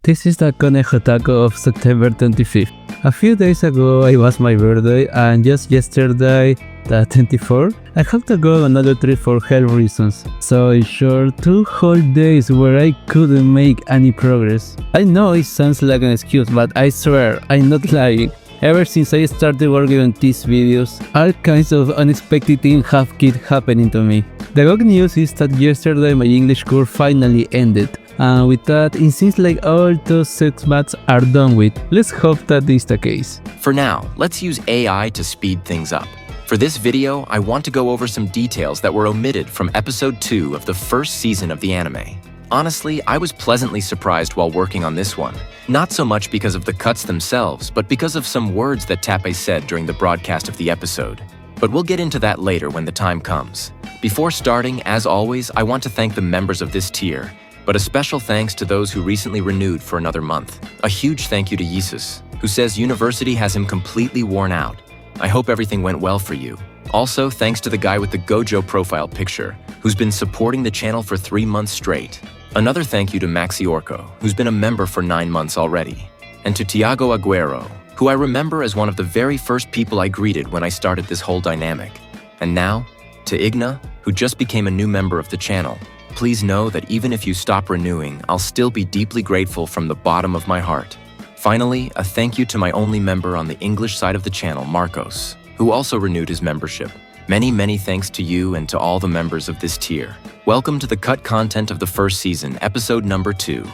This is the Conejo Taco of September 25th. A few days ago it was my birthday, and just yesterday, the 24th, I had to go on another trip for health reasons. So in short, 2 whole days where I couldn't make any progress. I know it sounds like an excuse, but I swear, I'm not lying. Ever since I started working on these videos, all kinds of unexpected things have kept happening to me. The good news is that yesterday my English course finally ended. And with that, it seems like all those setbacks are done with. Let's hope that is the case. For now, let's use AI to speed things up. For this video, I want to go over some details that were omitted from episode 2 of the first season of the anime. Honestly, I was pleasantly surprised while working on this one. Not so much because of the cuts themselves, but because of some words that Tappe said during the broadcast of the episode. But we'll get into that later when the time comes. Before starting, as always, I want to thank the members of this tier, but a special thanks to those who recently renewed for another month. A huge thank you to Yesus, who says university has him completely worn out. I hope everything went well for you. Also, thanks to the guy with the Gojo profile picture, who's been supporting the channel for 3 months straight. Another thank you to Maxi Orco, who's been a member for 9 months already. And to Tiago Aguero, who I remember as one of the very first people I greeted when I started this whole dynamic. And now, to Igna, who just became a new member of the channel. Please know that even if you stop renewing, I'll still be deeply grateful from the bottom of my heart. Finally, a thank you to my only member on the English side of the channel, Marcos, who also renewed his membership. Many thanks to you and to all the members of this tier. Welcome to the cut content of the first season, episode number 2.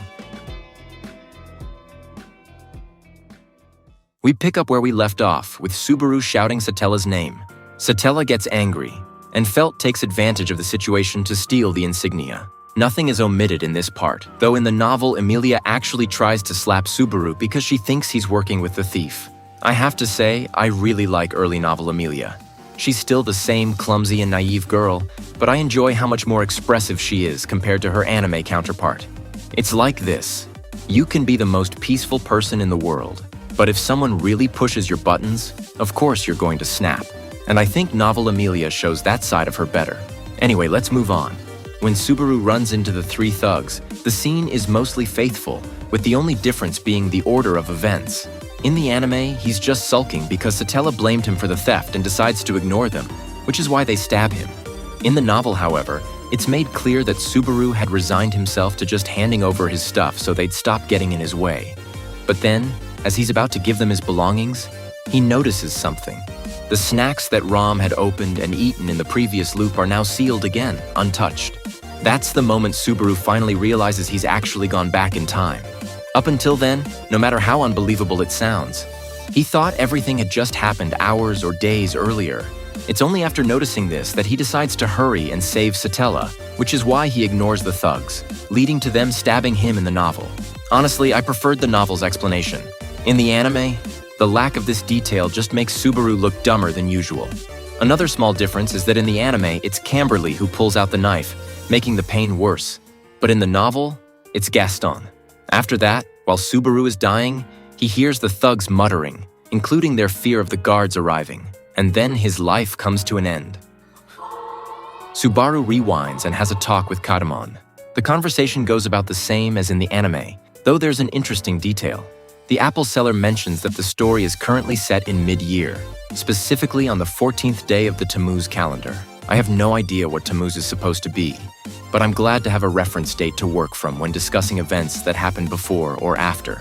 We pick up where we left off, with Subaru shouting Satella's name. Satella gets angry, and Felt takes advantage of the situation to steal the insignia. Nothing is omitted in this part, though in the novel Emilia actually tries to slap Subaru because she thinks he's working with the thief. I have to say, I really like early novel Emilia. She's still the same clumsy and naive girl, but I enjoy how much more expressive she is compared to her anime counterpart. It's like this. You can be the most peaceful person in the world, but if someone really pushes your buttons, of course you're going to snap. And I think novel Emilia shows that side of her better. Anyway, let's move on. When Subaru runs into the 3 thugs, the scene is mostly faithful, with the only difference being the order of events. In the anime, he's just sulking because Satella blamed him for the theft and decides to ignore them, which is why they stab him. In the novel, however, it's made clear that Subaru had resigned himself to just handing over his stuff so they'd stop getting in his way. But then, as he's about to give them his belongings, he notices something. The snacks that Rom had opened and eaten in the previous loop are now sealed again, untouched. That's the moment Subaru finally realizes he's actually gone back in time. Up until then, no matter how unbelievable it sounds, he thought everything had just happened hours or days earlier. It's only after noticing this that he decides to hurry and save Satella, which is why he ignores the thugs, leading to them stabbing him in the novel. Honestly, I preferred the novel's explanation. In the anime, the lack of this detail just makes Subaru look dumber than usual. Another small difference is that in the anime, it's Camberly who pulls out the knife, making the pain worse. But in the novel, it's Gaston. After that, while Subaru is dying, he hears the thugs muttering, including their fear of the guards arriving, and then his life comes to an end. Subaru rewinds and has a talk with Kadamon. The conversation goes about the same as in the anime, though there's an interesting detail. The Apple seller mentions that the story is currently set in mid-year, specifically on the 14th day of the Tammuz calendar. I have no idea what Tammuz is supposed to be, but I'm glad to have a reference date to work from when discussing events that happened before or after.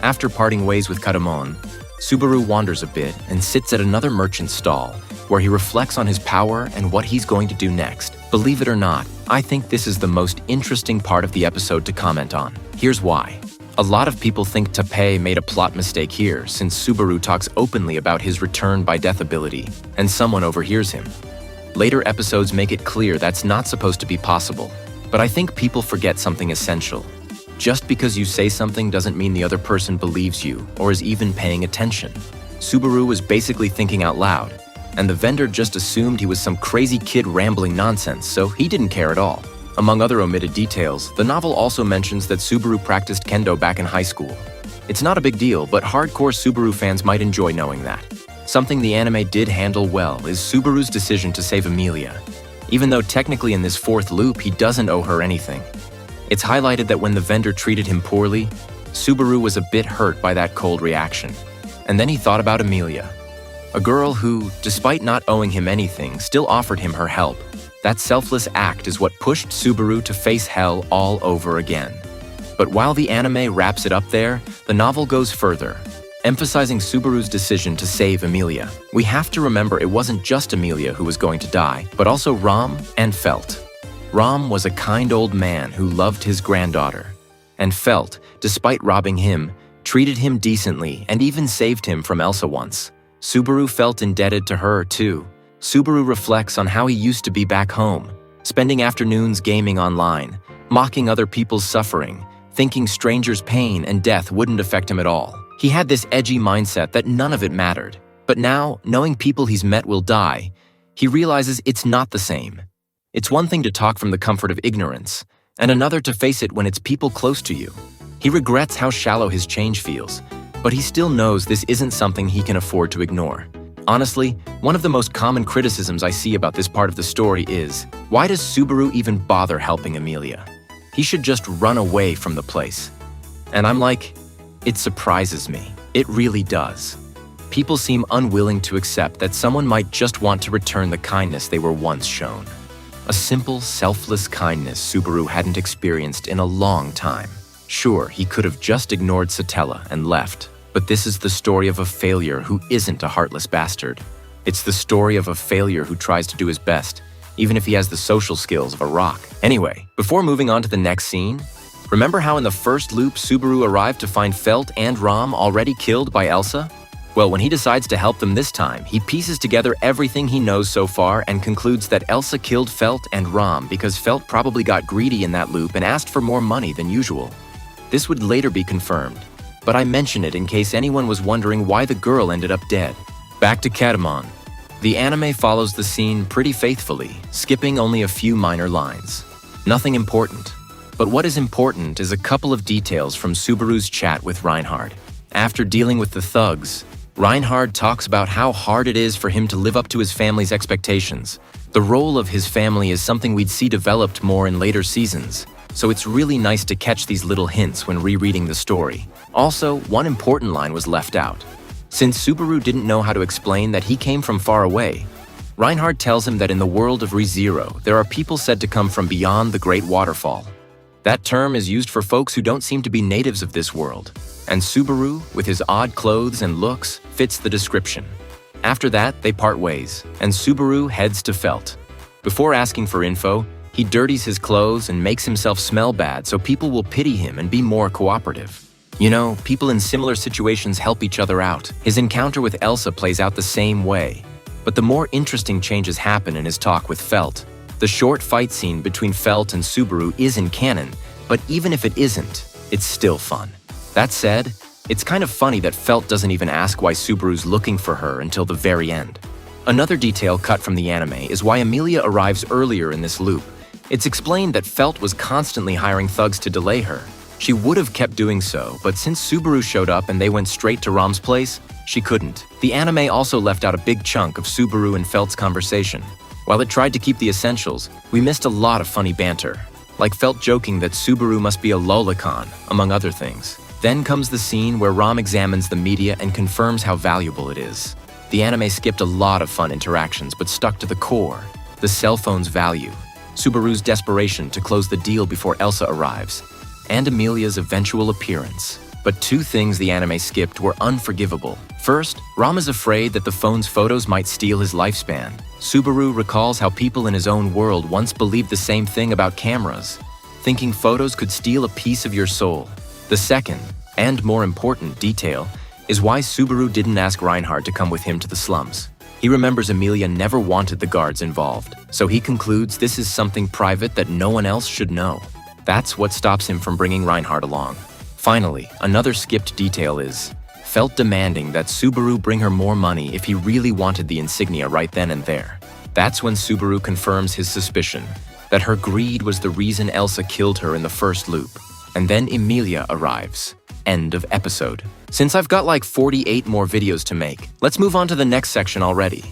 After parting ways with Kadamon, Subaru wanders a bit and sits at another merchant stall, where he reflects on his power and what he's going to do next. Believe it or not, I think this is the most interesting part of the episode to comment on. Here's why. A lot of people think Tappe made a plot mistake here, since Subaru talks openly about his return by death ability, and someone overhears him. Later episodes make it clear that's not supposed to be possible, but I think people forget something essential. Just because you say something doesn't mean the other person believes you or is even paying attention. Subaru was basically thinking out loud, and the vendor just assumed he was some crazy kid rambling nonsense, so he didn't care at all. Among other omitted details, the novel also mentions that Subaru practiced kendo back in high school. It's not a big deal, but hardcore Subaru fans might enjoy knowing that. Something the anime did handle well is Subaru's decision to save Emilia. Even though technically in this 4th loop he doesn't owe her anything. It's highlighted that when the vendor treated him poorly, Subaru was a bit hurt by that cold reaction. And then he thought about Amelia, a girl who, despite not owing him anything, still offered him her help. That selfless act is what pushed Subaru to face hell all over again. But while the anime wraps it up there, the novel goes further, emphasizing Subaru's decision to save Amelia. We have to remember it wasn't just Amelia who was going to die, but also Ram and Felt. Ram was a kind old man who loved his granddaughter, and Felt, despite robbing him, treated him decently and even saved him from Elsa once. Subaru felt indebted to her too. Subaru reflects on how he used to be back home, spending afternoons gaming online, mocking other people's suffering, thinking strangers' pain and death wouldn't affect him at all. He had this edgy mindset that none of it mattered. But now, knowing people he's met will die, he realizes it's not the same. It's one thing to talk from the comfort of ignorance, and another to face it when it's people close to you. He regrets how shallow his change feels, but he still knows this isn't something he can afford to ignore. Honestly, one of the most common criticisms I see about this part of the story is, why does Subaru even bother helping Amelia? He should just run away from the place. And I'm like, it surprises me. It really does. People seem unwilling to accept that someone might just want to return the kindness they were once shown. A simple, selfless kindness Subaru hadn't experienced in a long time. Sure, he could have just ignored Satella and left, but this is the story of a failure who isn't a heartless bastard. It's the story of a failure who tries to do his best, even if he has the social skills of a rock. Anyway, before moving on to the next scene, remember how in the first loop Subaru arrived to find Felt and Ram already killed by Elsa? Well, when he decides to help them this time, he pieces together everything he knows so far and concludes that Elsa killed Felt and Ram because Felt probably got greedy in that loop and asked for more money than usual. This would later be confirmed, but I mention it in case anyone was wondering why the girl ended up dead. Back to Katamon. The anime follows the scene pretty faithfully, skipping only a few minor lines. Nothing important. But what is important is a couple of details from Subaru's chat with Reinhard. After dealing with the thugs, Reinhard talks about how hard it is for him to live up to his family's expectations. The role of his family is something we'd see developed more in later seasons, so it's really nice to catch these little hints when rereading the story. Also, one important line was left out. Since Subaru didn't know how to explain that he came from far away, Reinhard tells him that in the world of ReZero, there are people said to come from beyond the Great Waterfall. That term is used for folks who don't seem to be natives of this world, and Subaru, with his odd clothes and looks, fits the description. After that, they part ways, and Subaru heads to Felt. Before asking for info, he dirties his clothes and makes himself smell bad so people will pity him and be more cooperative. You know, people in similar situations help each other out. His encounter with Elsa plays out the same way, but the more interesting changes happen in his talk with Felt. The short fight scene between Felt and Subaru is in canon, but even if it isn't, it's still fun. That said, it's kind of funny that Felt doesn't even ask why Subaru's looking for her until the very end. Another detail cut from the anime is why Amelia arrives earlier in this loop. It's explained that Felt was constantly hiring thugs to delay her. She would have kept doing so, but since Subaru showed up and they went straight to Ram's place, she couldn't. The anime also left out a big chunk of Subaru and Felt's conversation. While it tried to keep the essentials, we missed a lot of funny banter, like Felt joking that Subaru must be a lolicon, among other things. Then comes the scene where Ram examines the media and confirms how valuable it is. The anime skipped a lot of fun interactions but stuck to the core, the cell phone's value, Subaru's desperation to close the deal before Elsa arrives, and Amelia's eventual appearance. But two things the anime skipped were unforgivable. First, Ram is afraid that the phone's photos might steal his lifespan. Subaru recalls how people in his own world once believed the same thing about cameras, thinking photos could steal a piece of your soul. The second, and more important, detail is why Subaru didn't ask Reinhard to come with him to the slums. He remembers Amelia never wanted the guards involved, so he concludes this is something private that no one else should know. That's what stops him from bringing Reinhard along. Finally, another skipped detail is Felt demanding that Subaru bring her more money if he really wanted the insignia right then and there. That's when Subaru confirms his suspicion that her greed was the reason Elsa killed her in the first loop. And then Emilia arrives. End of episode. Since I've got like 48 more videos to make, let's move on to the next section already.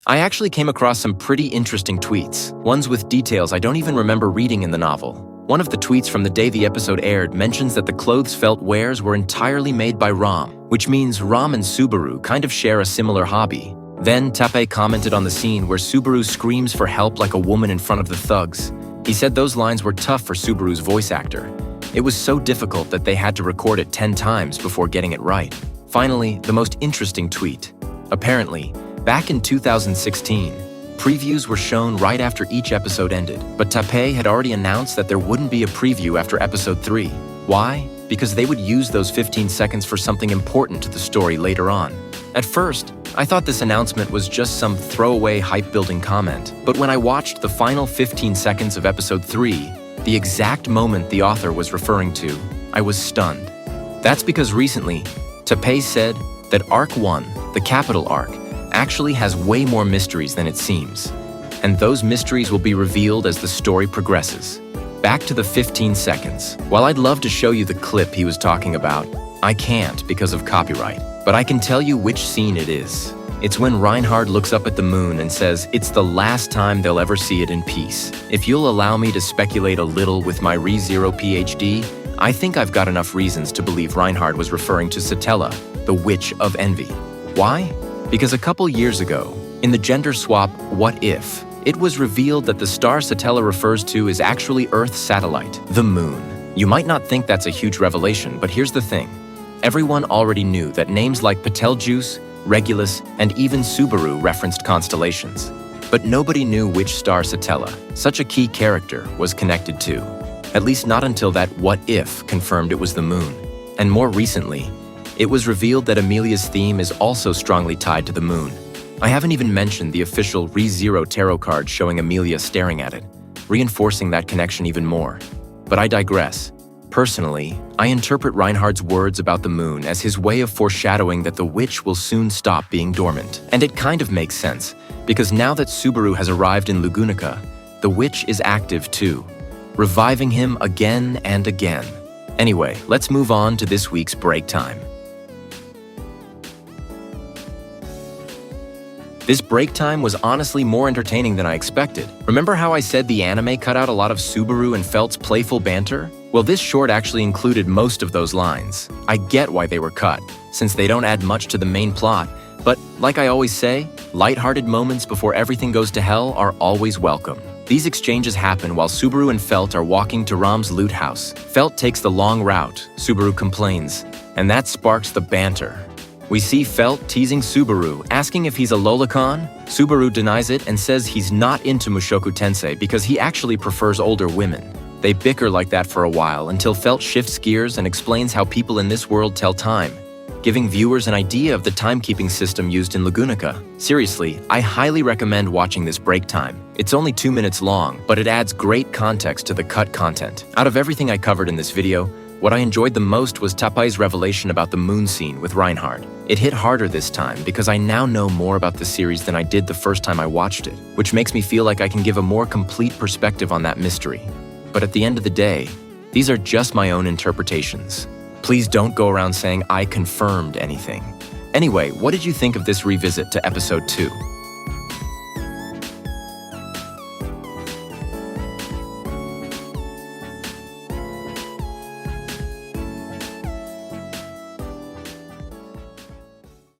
I actually came across some pretty interesting tweets, ones with details I don't even remember reading in the novel. One of the tweets from the day the episode aired mentions that the clothes Felt wears were entirely made by Ram, which means Ram and Subaru kind of share a similar hobby. Then Tappei commented on the scene where Subaru screams for help like a woman in front of the thugs. He said those lines were tough for Subaru's voice actor. It was so difficult that they had to record it 10 times before getting it right. Finally, the most interesting tweet. Apparently, back in 2016, previews were shown right after each episode ended, but Tappei had already announced that there wouldn't be a preview after episode 3. Why? Because they would use those 15 seconds for something important to the story later on. At first, I thought this announcement was just some throwaway hype-building comment, but when I watched the final 15 seconds of episode 3, the exact moment the author was referring to, I was stunned. That's because recently, Tappei said that Arc 1, the capital arc, actually has way more mysteries than it seems, and those mysteries will be revealed as the story progresses. Back to the 15 seconds. While I'd love to show you the clip he was talking about, I can't because of copyright, but I can tell you which scene it is. It's when Reinhard looks up at the moon and says it's the last time they'll ever see it in peace. If you'll allow me to speculate a little with my ReZero PhD, I think I've got enough reasons to believe Reinhard was referring to Satella, the Witch of Envy. Why? Because a couple years ago, in the gender swap What If, it was revealed that the star Satella refers to is actually Earth's satellite, the moon. You might not think that's a huge revelation, but here's the thing. Everyone already knew that names like Betelgeuse, Regulus, and even Subaru referenced constellations. But nobody knew which star Satella, such a key character, was connected to. At least not until that What If confirmed it was the moon. And more recently, it was revealed that Amelia's theme is also strongly tied to the moon. I haven't even mentioned the official ReZero tarot card showing Amelia staring at it, reinforcing that connection even more. But I digress. Personally, I interpret Reinhard's words about the moon as his way of foreshadowing that the witch will soon stop being dormant. And it kind of makes sense, because now that Subaru has arrived in Lugunica, the witch is active too, reviving him again and again. Anyway, let's move on to this week's break time. This break time was honestly more entertaining than I expected. Remember how I said the anime cut out a lot of Subaru and Felt's playful banter? Well, this short actually included most of those lines. I get why they were cut, since they don't add much to the main plot, but like I always say, lighthearted moments before everything goes to hell are always welcome. These exchanges happen while Subaru and Felt are walking to Ram's loot house. Felt takes the long route, Subaru complains, and that sparks the banter. We see Felt teasing Subaru, asking if he's a lolicon. Subaru denies it and says he's not into Mushoku Tensei because he actually prefers older women. They bicker like that for a while until Felt shifts gears and explains how people in this world tell time, giving viewers an idea of the timekeeping system used in Lugunica. Seriously, I highly recommend watching this break time. It's only 2 minutes long, but it adds great context to the cut content. Out of everything I covered in this video, what I enjoyed the most was Tappei's revelation about the moon scene with Reinhard. It hit harder this time because I now know more about the series than I did the first time I watched it, which makes me feel like I can give a more complete perspective on that mystery. But at the end of the day, these are just my own interpretations. Please don't go around saying I confirmed anything. Anyway, what did you think of this revisit to episode 2?